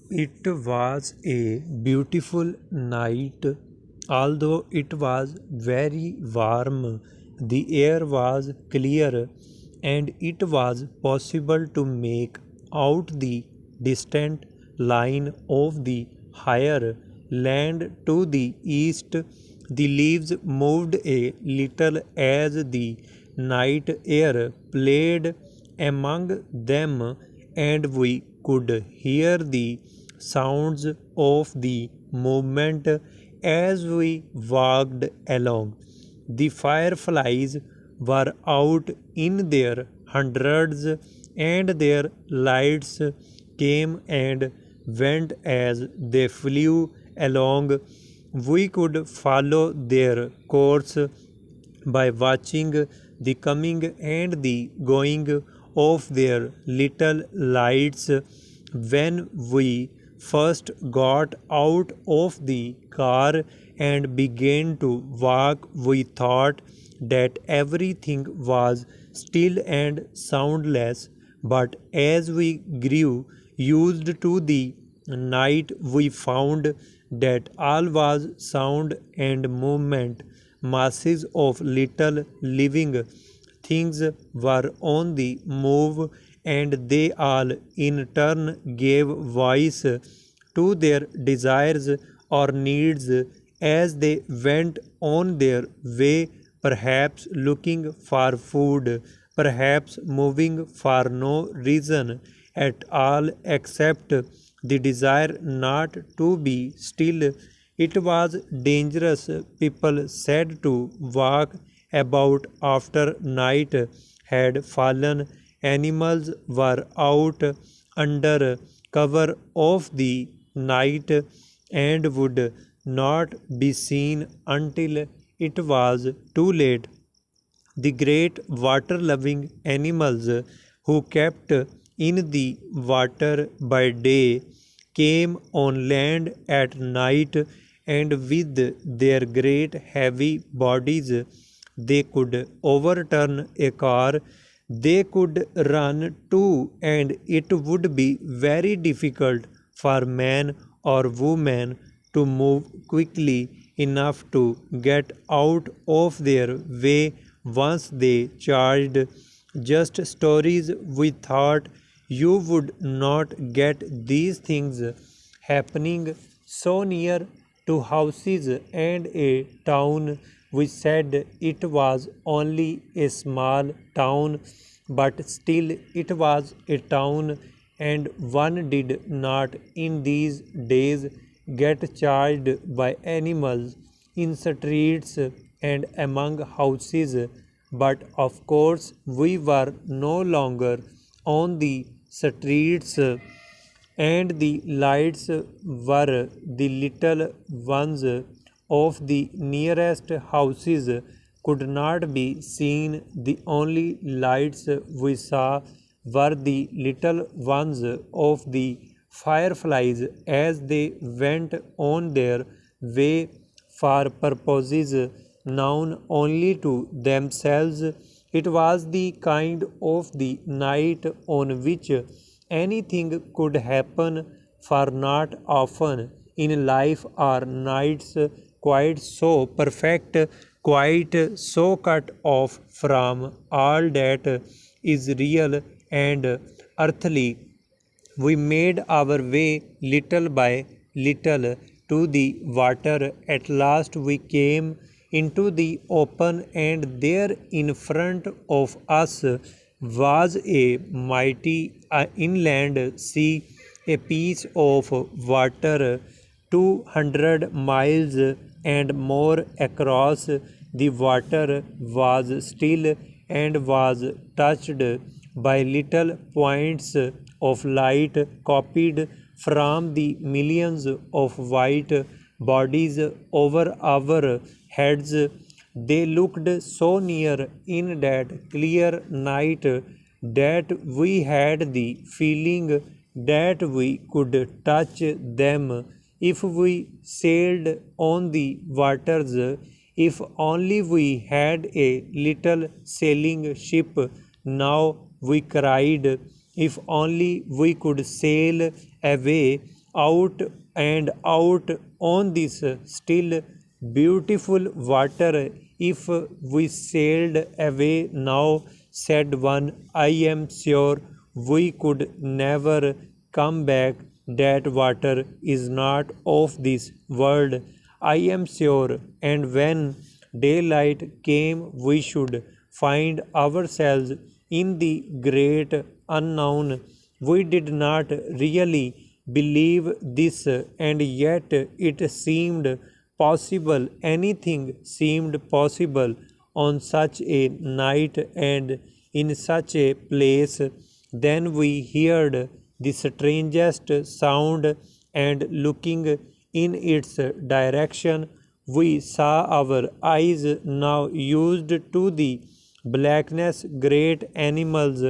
It was a beautiful night. Although it was very warm, the air was clear and it was possible to make out the distant line of the higher land to the east. The leaves moved a little as the night air played among them, and we could hear the sounds of the movement as we walked along. The fireflies were out in their hundreds, and their lights came and went as they flew along. We could follow their course by watching the coming and the going of their little lights. When we first got out of the car and began to walk, we thought that everything was still and soundless, but as we grew used to the night, we found that all was sound and movement. Masses of little living things were on the move, and they all in turn gave voice to their desires or needs as they went on their way, perhaps looking for food, perhaps moving for no reason at all except the desire not to be still. It was dangerous, people said, to walk about after night had fallen. Animals were out under cover of the night and would not be seen until it was too late. The great water loving animals who kept in the water by day came on land at night, and with their great heavy bodies they could overturn a car. They could run too, and it would be very difficult for man or woman to move quickly enough to get out of their way once they charged. Just stories. We thought you would not get these things happening so near to houses and a town. We said it was only a small town, but still it was a town, and one did not in these days get charged by animals in streets and among houses. But of course, we were no longer on the streets, and the lights were the little ones of the nearest houses could not be seen. The only lights we saw were the little ones of the fireflies as they went on their way for purposes known only to themselves. It was the kind of the night on which anything could happen, for not often in life are nights quite so perfect, quite so cut off from all that is real and earthly. We made our way little by little to the water. At last we came into the open, and there in front of us was a mighty inland sea, a piece of water 200 miles and more across. The water was still and was touched by little points of light copied from the millions of white bodies over our heads. They looked so near in that clear night that we had the feeling that we could touch them if we sailed on the waters. If only we had a little sailing ship now, we cried. If only we could sail away out and out on this still beautiful water. If we sailed away now, said one, I am sure we could never come back. That water is not of this world, I am sure, and when daylight came, we should find ourselves in the great unknown. We did not really believe this, and yet it seemed possible. Anything seemed possible on such a night and in such a place. Then we heard the strangest sound, and looking in its direction, we saw our eyes now used to the blackness, great animals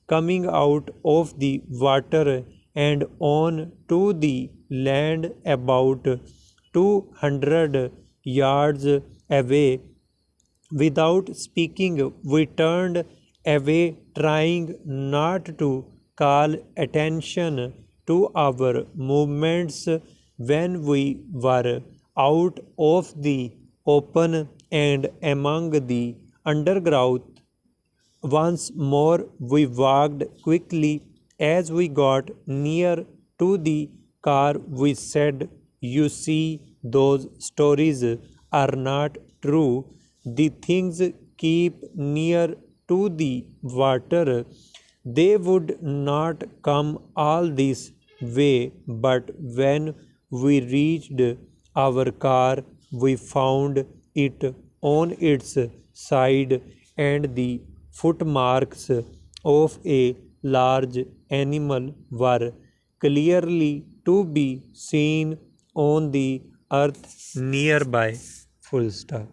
coming out of the water and on to the land about 200 yards away. Without speaking, we turned away, trying not to call attention to our movements. When we were out of the open and among the undergrowth once more, we walked quickly. As we got near to the car, we said, you see, those stories are not true. The things keep near to the water. They would not come all this way, but when we reached our car, we found it on its side, and the footmarks of a large animal were clearly to be seen on the earth nearby. Full stop.